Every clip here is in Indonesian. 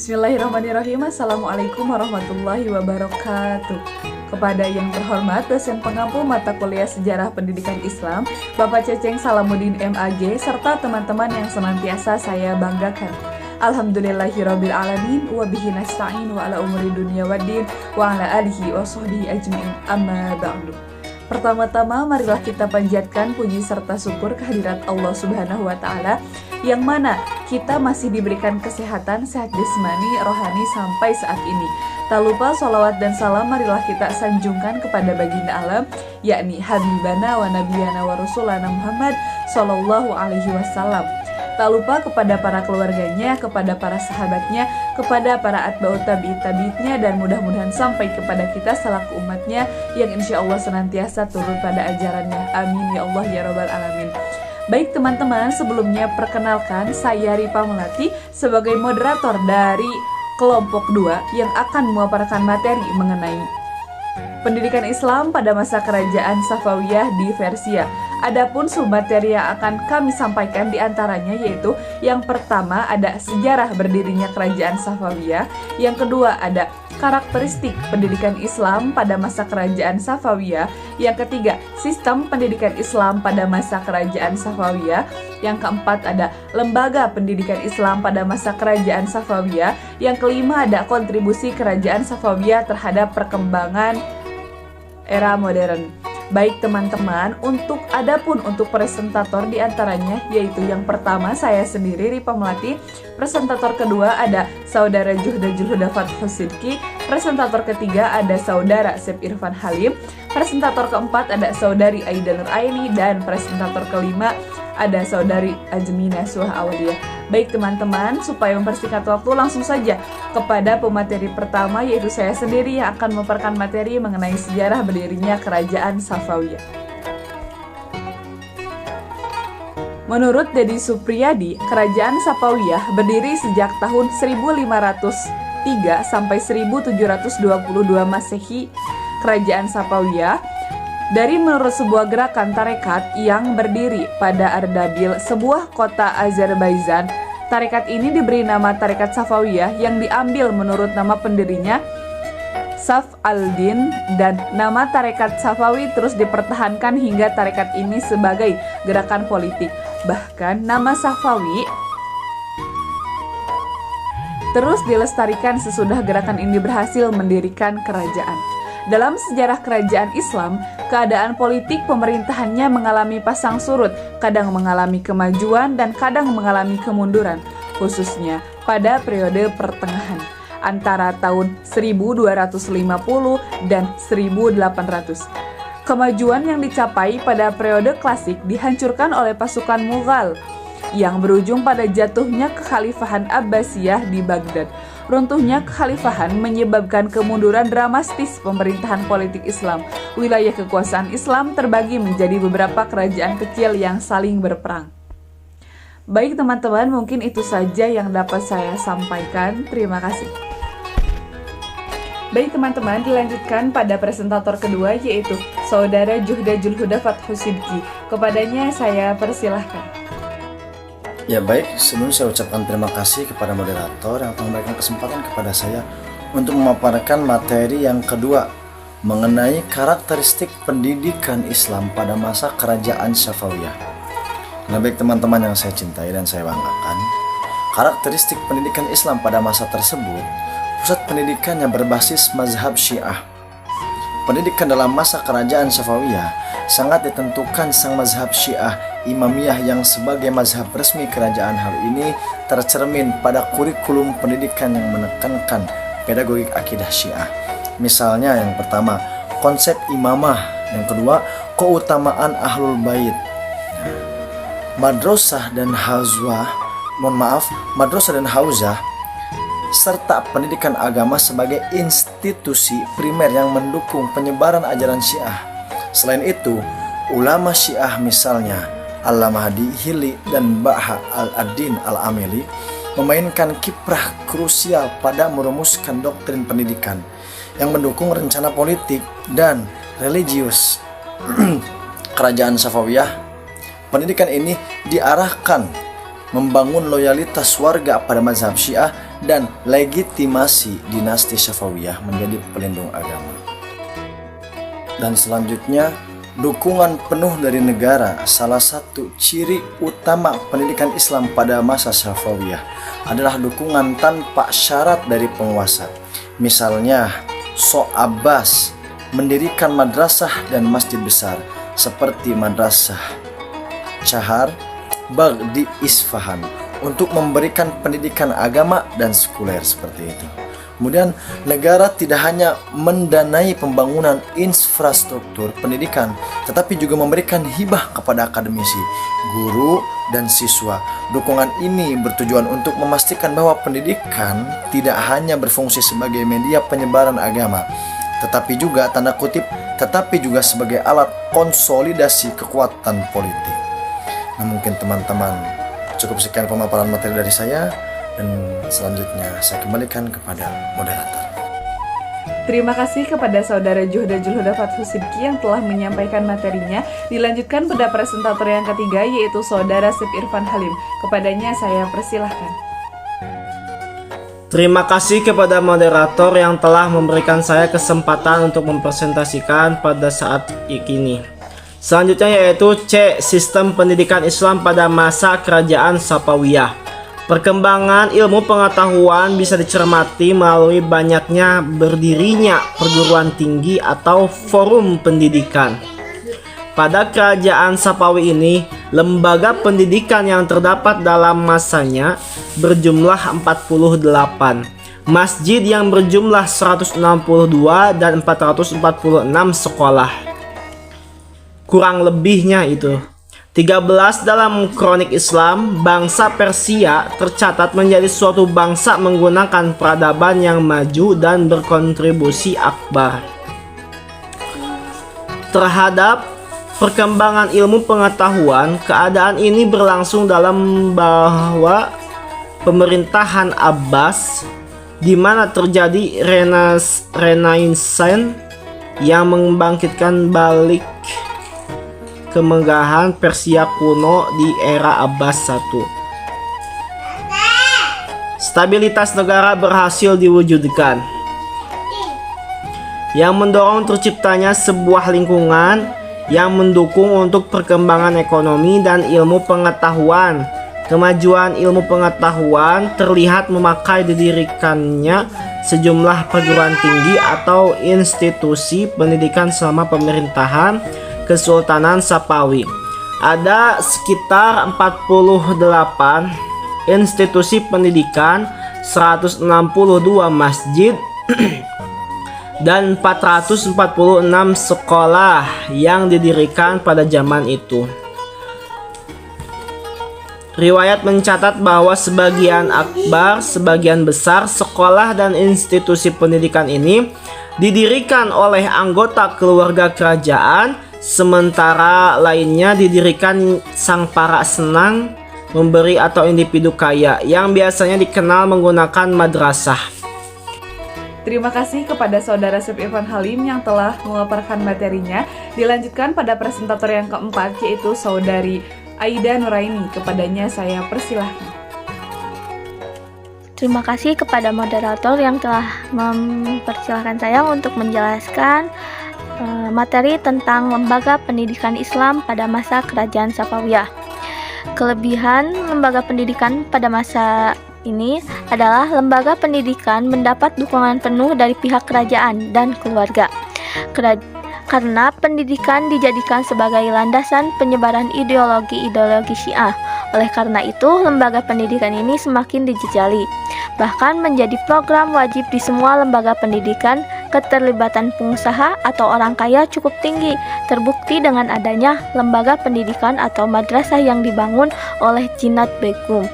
Bismillahirrahmanirrahim. Assalamualaikum warahmatullahi wabarakatuh. Kepada yang terhormat dosen pengampu mata kuliah Sejarah Pendidikan Islam, Bapak Ceceng Salamuddin MAG, serta teman-teman yang senantiasa saya banggakan. Alhamdulillahirabbil alamin wa bihi nasta'in wa ala umuri dunya waddin wa ala alihi wa sahbihi ajmain. Amma ba'du. Pertama-tama marilah kita panjatkan puji serta syukur kehadirat Allah Subhanahu wa taala yang mana kita masih diberikan kesehatan, sehat jasmani, rohani sampai saat ini. Tak lupa sholawat dan salam marilah kita sanjungkan kepada baginda alam, yakni Habibana wa Nabiyana wa Rasulana Muhammad Sallallahu Alaihi Wasallam. Tak lupa kepada para keluarganya, kepada para sahabatnya, kepada para atba'ut tabi'itnya, dan mudah-mudahan sampai kepada kita selaku umatnya yang insya Allah senantiasa turun pada ajarannya. Amin ya Allah ya Rabbal Alamin. Baik teman-teman, sebelumnya perkenalkan saya Ripa Melati sebagai moderator dari kelompok 2 yang akan memaparkan materi mengenai pendidikan Islam pada masa kerajaan Safawiyah di Persia. Adapun submateri yang akan kami sampaikan diantaranya yaitu yang pertama ada sejarah berdirinya kerajaan Safawiyah, yang kedua ada karakteristik pendidikan Islam pada masa kerajaan Safawiyah, yang ketiga sistem pendidikan Islam pada masa kerajaan Safawiyah, yang keempat ada lembaga pendidikan Islam pada masa kerajaan Safawiyah, yang kelima ada kontribusi kerajaan Safawiyah terhadap perkembangan era modern. Baik teman-teman, untuk presentator diantaranya yaitu yang pertama saya sendiri Ripa Melati, presentator kedua ada saudara Juhda Julhuda Fathus Sidki, presentator ketiga ada saudara Sep Irfan Halim, presentator keempat ada saudari Aida Nur Aini, dan presentator kelima ada saudari Ajmina Suha Awaliyah. Baik teman-teman, supaya mempersingkat waktu langsung saja kepada pemateri pertama yaitu saya sendiri yang akan memaparkan materi mengenai sejarah berdirinya kerajaan Safawiyah. Menurut Dedi Supriyadi, kerajaan Safawiyah berdiri sejak tahun 1503 sampai 1722 Masehi. Kerajaan Safawiyah menurut sebuah gerakan tarekat yang berdiri pada Ardabil, sebuah kota Azerbaijan. Tarekat ini diberi nama Tarekat Safawiyah yang diambil menurut nama pendirinya Saf al-Din, dan nama Tarekat Safawi terus dipertahankan hingga tarekat ini sebagai gerakan politik. Bahkan nama Safawi terus dilestarikan sesudah gerakan ini berhasil mendirikan kerajaan. Dalam sejarah kerajaan Islam, keadaan politik pemerintahannya mengalami pasang surut, kadang mengalami kemajuan dan kadang mengalami kemunduran, khususnya pada periode pertengahan antara tahun 1250 dan 1800. Kemajuan yang dicapai pada periode klasik dihancurkan oleh pasukan Mughal yang berujung pada jatuhnya kekhalifahan Abbasiyah di Baghdad. Runtuhnya kekhalifahan menyebabkan kemunduran dramatis pemerintahan politik Islam. Wilayah kekuasaan Islam terbagi menjadi beberapa kerajaan kecil yang saling berperang. Baik teman-teman, mungkin itu saja yang dapat saya sampaikan. Terima kasih. Baik teman-teman, dilanjutkan pada presentator kedua yaitu saudara Juhda Julhuda Fathus Sidki. Kepadanya saya persilahkan. Ya baik, sebelum saya ucapkan terima kasih kepada moderator yang telah memberikan kesempatan kepada saya untuk memaparkan materi yang kedua mengenai karakteristik pendidikan Islam pada masa kerajaan Safawiyah. Nah baik teman-teman yang saya cintai dan saya banggakan, karakteristik pendidikan Islam pada masa tersebut, pusat pendidikannya berbasis mazhab Syiah. Pendidikan dalam masa kerajaan Safawiyah sangat ditentukan sang mazhab Syiah Imamiyah yang sebagai mazhab resmi kerajaan. Hal ini tercermin pada kurikulum pendidikan yang menekankan pedagogik akidah Syiah. Misalnya yang pertama, konsep imamah, yang kedua, keutamaan ahlul bait. Madrasah dan hauzah serta pendidikan agama sebagai institusi primer yang mendukung penyebaran ajaran Syiah. Selain itu, ulama Syiah misalnya Al-Mahdi Hili dan Baha al-Ad-Din al-Amili memainkan kiprah krusial pada merumuskan doktrin pendidikan yang mendukung rencana politik dan religius kerajaan Safawiyah. Pendidikan ini diarahkan membangun loyalitas warga pada mazhab Syiah, dan legitimasi dinasti Safawiyah menjadi pelindung agama. Dan selanjutnya, dukungan penuh dari negara. Salah satu ciri utama pendidikan Islam pada masa Safawiyah adalah dukungan tanpa syarat dari penguasa. Misalnya, Sok Abbas mendirikan madrasah dan masjid besar seperti Madrasah Chahar Bagh di Isfahan untuk memberikan pendidikan agama dan sekuler seperti itu. Kemudian negara tidak hanya mendanai pembangunan infrastruktur pendidikan, tetapi juga memberikan hibah kepada akademisi, guru, dan siswa. Dukungan ini bertujuan untuk memastikan bahwa pendidikan tidak hanya berfungsi sebagai media penyebaran agama, tetapi juga juga sebagai alat konsolidasi kekuatan politik. Nah, mungkin teman-teman cukup sekian pemaparan materi dari saya, dan selanjutnya saya kembalikan kepada moderator. Terima kasih kepada Saudara Juhda Julhuda Fathus Sidki yang telah menyampaikan materinya. Dilanjutkan pada presentator yang ketiga, yaitu Saudara Sip Irfan Halim. Kepadanya saya persilahkan. Terima kasih kepada moderator yang telah memberikan saya kesempatan untuk mempresentasikan pada saat ini. Selanjutnya yaitu C. Sistem pendidikan Islam pada masa kerajaan Safawiyah. Perkembangan ilmu pengetahuan bisa dicermati melalui banyaknya berdirinya perguruan tinggi atau forum pendidikan. Pada kerajaan Safawi ini, lembaga pendidikan yang terdapat dalam masanya berjumlah 48, masjid yang berjumlah 162 dan 446 sekolah. Kurang lebihnya itu 13 dalam kronik Islam, bangsa Persia tercatat menjadi suatu bangsa menggunakan peradaban yang maju dan berkontribusi akbar terhadap perkembangan ilmu pengetahuan. Keadaan ini berlangsung dalam bahwa pemerintahan Abbas, di mana terjadi Renaissance yang membangkitkan balik kemegahan Persia kuno di era Abbas I. Stabilitas negara berhasil diwujudkan, yang mendorong terciptanya sebuah lingkungan yang mendukung untuk perkembangan ekonomi dan ilmu pengetahuan. Kemajuan ilmu pengetahuan terlihat memakai didirikannya sejumlah perguruan tinggi atau institusi pendidikan selama pemerintahan Kesultanan Safawi. Ada sekitar 48 institusi pendidikan, 162 masjid, dan 446 sekolah yang didirikan pada zaman itu. Riwayat mencatat bahwa sebagian besar sekolah dan institusi pendidikan ini didirikan oleh anggota keluarga kerajaan, sementara lainnya didirikan sang para senang memberi atau individu kaya yang biasanya dikenal menggunakan madrasah. Terima kasih kepada Saudara Sip Irfan Halim yang telah memaparkan materinya. Dilanjutkan pada presentator yang keempat, yaitu Saudari Aida Nuraini. Kepadanya saya persilahkan. Terima kasih kepada moderator yang telah mempersilahkan saya untuk menjelaskan materi tentang lembaga pendidikan Islam pada masa kerajaan Safawiyah. Kelebihan lembaga pendidikan pada masa ini adalah lembaga pendidikan mendapat dukungan penuh dari pihak kerajaan dan keluarga. Karena pendidikan dijadikan sebagai landasan penyebaran ideologi Syiah. Oleh karena itu, lembaga pendidikan ini semakin dijejali, bahkan menjadi program wajib di semua lembaga pendidikan. Keterlibatan pengusaha atau orang kaya cukup tinggi, terbukti dengan adanya lembaga pendidikan atau madrasah yang dibangun oleh Jinat Begum,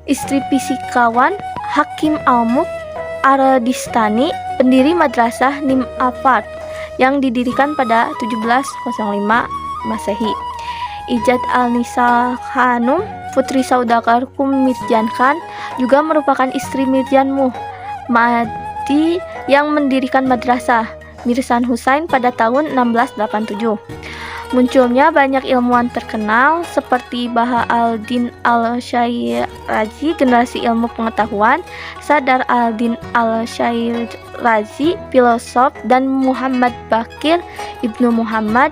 istri fisikawan Hakim Almuk Aradistani, pendiri madrasah Nim Afard yang didirikan pada 1705 Masehi. Ijad Al-Nisa Hanum, putri saudagar Mirjan Khan, juga merupakan istri Mirjan Muhammadi yang mendirikan madrasah Mirsan Husain pada tahun 1687. Munculnya banyak ilmuwan terkenal seperti Baha al-Din al-Syairazi, generasi ilmu pengetahuan, Sadar al-Din al-Syairazi, filosof, dan Muhammad Bakir Ibnu Muhammad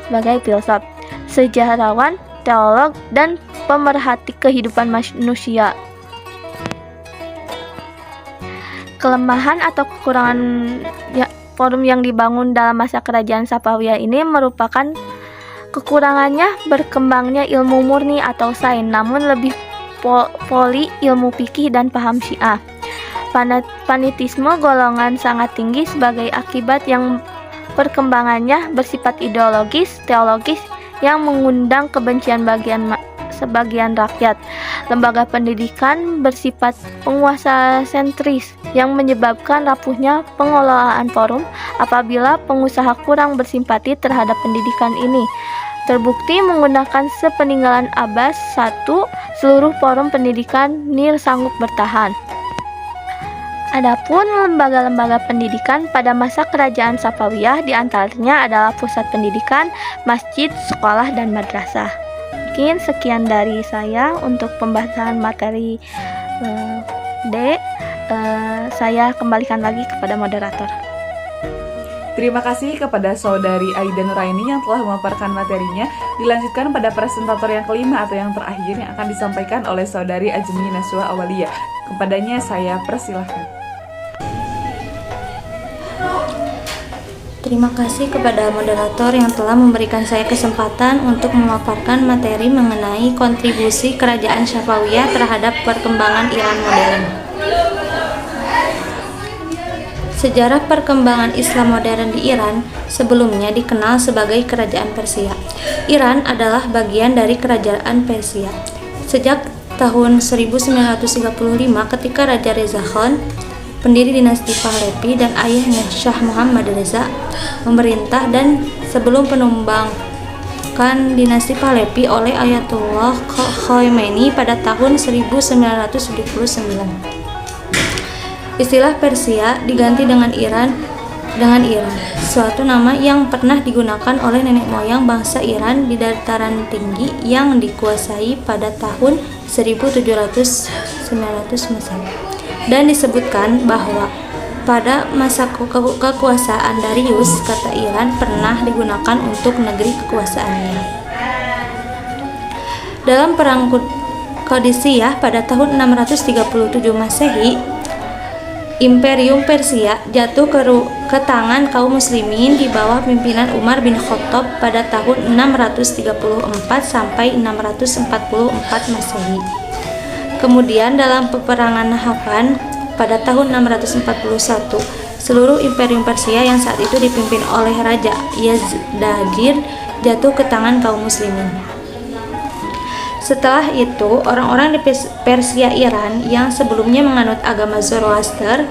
sebagai filosof, sejarawan, teolog, dan pemerhati kehidupan manusia. Kelemahan atau kekurangan forum yang dibangun dalam masa kerajaan Safawiyah ini merupakan kekurangannya berkembangnya ilmu murni atau sains, namun lebih poli ilmu fikih dan paham Syiah. Fanatisme golongan sangat tinggi sebagai akibat yang perkembangannya bersifat ideologis, teologis yang mengundang kebencian sebagian rakyat. Lembaga pendidikan bersifat penguasa sentris yang menyebabkan rapuhnya pengelolaan forum apabila pengusaha kurang bersimpati terhadap pendidikan ini. Terbukti menggunakan sepeninggalan Abbas I, seluruh forum pendidikan Nir sanggup bertahan. Adapun lembaga-lembaga pendidikan pada masa kerajaan Safawiyah diantaranya adalah pusat pendidikan, masjid, sekolah, dan madrasah. Mungkin sekian dari saya untuk pembahasan materi D. Saya kembalikan lagi kepada moderator. Terima kasih kepada saudari Aida Nuraini yang telah memaparkan materinya. Dilanjutkan pada presentator yang kelima atau yang terakhir yang akan disampaikan oleh saudari Ajmi Naswa Awaliyah. Kepadanya saya persilahkan. Terima kasih kepada moderator yang telah memberikan saya kesempatan untuk memaparkan materi mengenai kontribusi kerajaan Safawiyah terhadap perkembangan Iran modern. Sejarah perkembangan Islam modern di Iran sebelumnya dikenal sebagai Kerajaan Persia. Iran adalah bagian dari Kerajaan Persia. Sejak tahun 1935 ketika Raja Reza Khan, pendiri dinasti Pahlavi, dan ayahnya Shah Muhammad Reza memerintah, dan sebelum penumbangan dinasti Pahlavi oleh Ayatullah Khomeini pada tahun 1979. Istilah Persia diganti dengan Iran, suatu nama yang pernah digunakan oleh nenek moyang bangsa Iran di dataran tinggi yang dikuasai pada tahun 1700 Masehi. Dan disebutkan bahwa pada masa kekuasaan Darius, kata Iran pernah digunakan untuk negeri kekuasaannya. Dalam perang Qadisiyah pada tahun 637 Masehi, Imperium Persia jatuh ke tangan kaum muslimin di bawah pimpinan Umar bin Khattab pada tahun 634 sampai 644 Masehi. Kemudian dalam peperangan Nahrawan pada tahun 641, seluruh Imperium Persia yang saat itu dipimpin oleh Raja Yazdagir jatuh ke tangan kaum muslimin. Setelah itu, orang-orang di Persia Iran yang sebelumnya menganut agama Zoroaster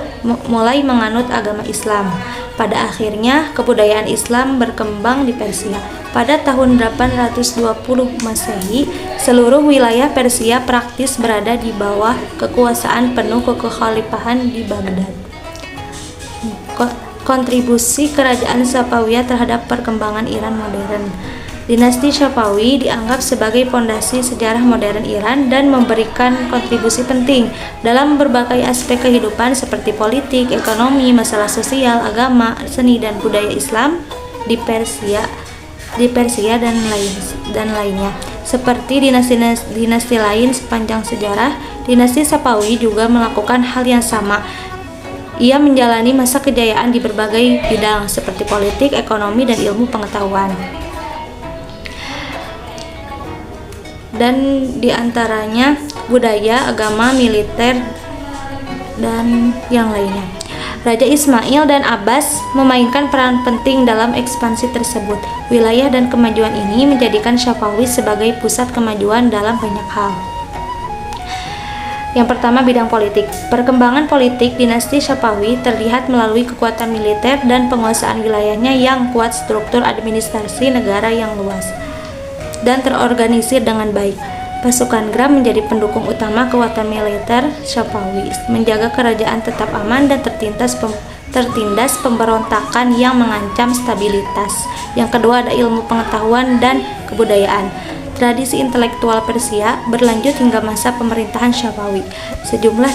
mulai menganut agama Islam. Pada akhirnya, kebudayaan Islam berkembang di Persia. Pada tahun 820 Masehi, seluruh wilayah Persia praktis berada di bawah kekuasaan penuh kekhalifahan di Baghdad. Kontribusi kerajaan Safawiyah terhadap perkembangan Iran modern. Dinasti Safawi dianggap sebagai fondasi sejarah modern Iran dan memberikan kontribusi penting dalam berbagai aspek kehidupan seperti politik, ekonomi, masalah sosial, agama, seni, dan budaya Islam di Persia dan lainnya. Seperti dinasti lain sepanjang sejarah, dinasti Safawi juga melakukan hal yang sama. Ia menjalani masa kejayaan di berbagai bidang seperti politik, ekonomi, dan ilmu pengetahuan. Dan diantaranya budaya, agama, militer, dan yang lainnya. Raja Ismail dan Abbas memainkan peran penting dalam ekspansi tersebut. Wilayah dan kemajuan ini menjadikan Safawi sebagai pusat kemajuan dalam banyak hal. Yang pertama, bidang politik. Perkembangan politik dinasti Safawi terlihat melalui kekuatan militer dan penguasaan wilayahnya yang kuat, struktur administrasi negara yang luas dan terorganisir dengan baik. Pasukan Gram menjadi pendukung utama kekuatan militer Safawi, menjaga kerajaan tetap aman dan tertindas pemberontakan yang mengancam stabilitas. Yang kedua ada ilmu pengetahuan dan kebudayaan. Tradisi intelektual Persia berlanjut hingga masa pemerintahan Syafawi. Sejumlah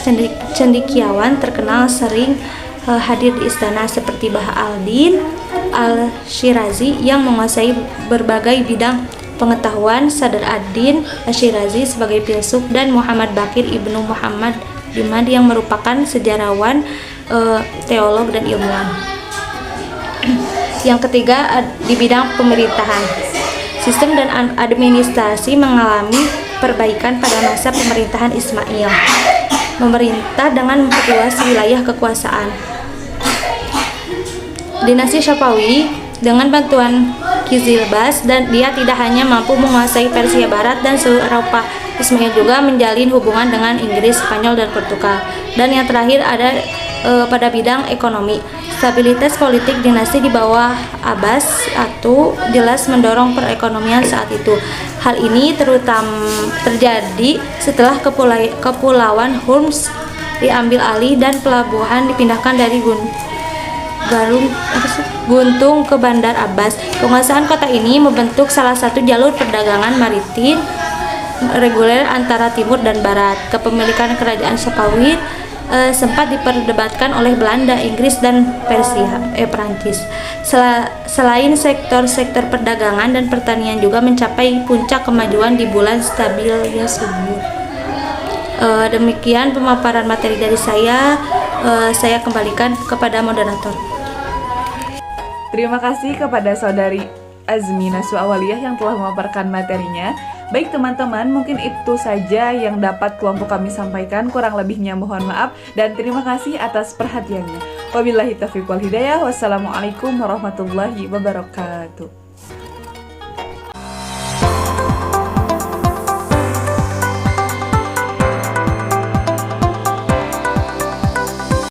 cendekiawan terkenal sering hadir di istana seperti Baha al-Din al-Shirazi yang menguasai berbagai bidang pengetahuan, Sadr ad-Din al-Shirazi sebagai filsuf, dan Muhammad Bakir ibnu Muhammad Dimad yang merupakan sejarawan, teolog, dan ilmuwan. Yang ketiga di bidang pemerintahan. Sistem dan administrasi mengalami perbaikan pada masa pemerintahan Ismail. Memerintah dengan memperluas wilayah kekuasaan. Dinasti Syafawi dengan bantuan Kizilbas dan dia tidak hanya mampu menguasai Persia Barat dan seluruh Eropa. Ismail juga menjalin hubungan dengan Inggris, Spanyol, dan Portugal. Dan yang terakhir ada pada bidang ekonomi. Stabilitas politik dinasti di bawah Abbas atau jelas mendorong perekonomian saat itu. Hal ini terutama terjadi setelah kepulauan Homs diambil alih dan pelabuhan dipindahkan dari Guntung ke Bandar Abbas. Penguasaan kota ini membentuk salah satu jalur perdagangan maritim reguler antara timur dan barat. Kepemilikan kerajaan Safavid sempat diperdebatkan oleh Belanda, Inggris, dan Perancis. Selain sektor-sektor perdagangan dan pertanian juga mencapai puncak kemajuan di bulan stabilnya subur. Demikian pemaparan materi dari saya kembalikan kepada moderator. Terima kasih kepada saudari Azmi Naswa Awaliyah yang telah memaparkan materinya. Baik teman-teman, mungkin itu saja yang dapat kelompok kami sampaikan. Kurang lebihnya mohon maaf dan terima kasih atas perhatiannya. Wabillahi taufiq wal hidayah. Wassalamualaikum warahmatullahi wabarakatuh.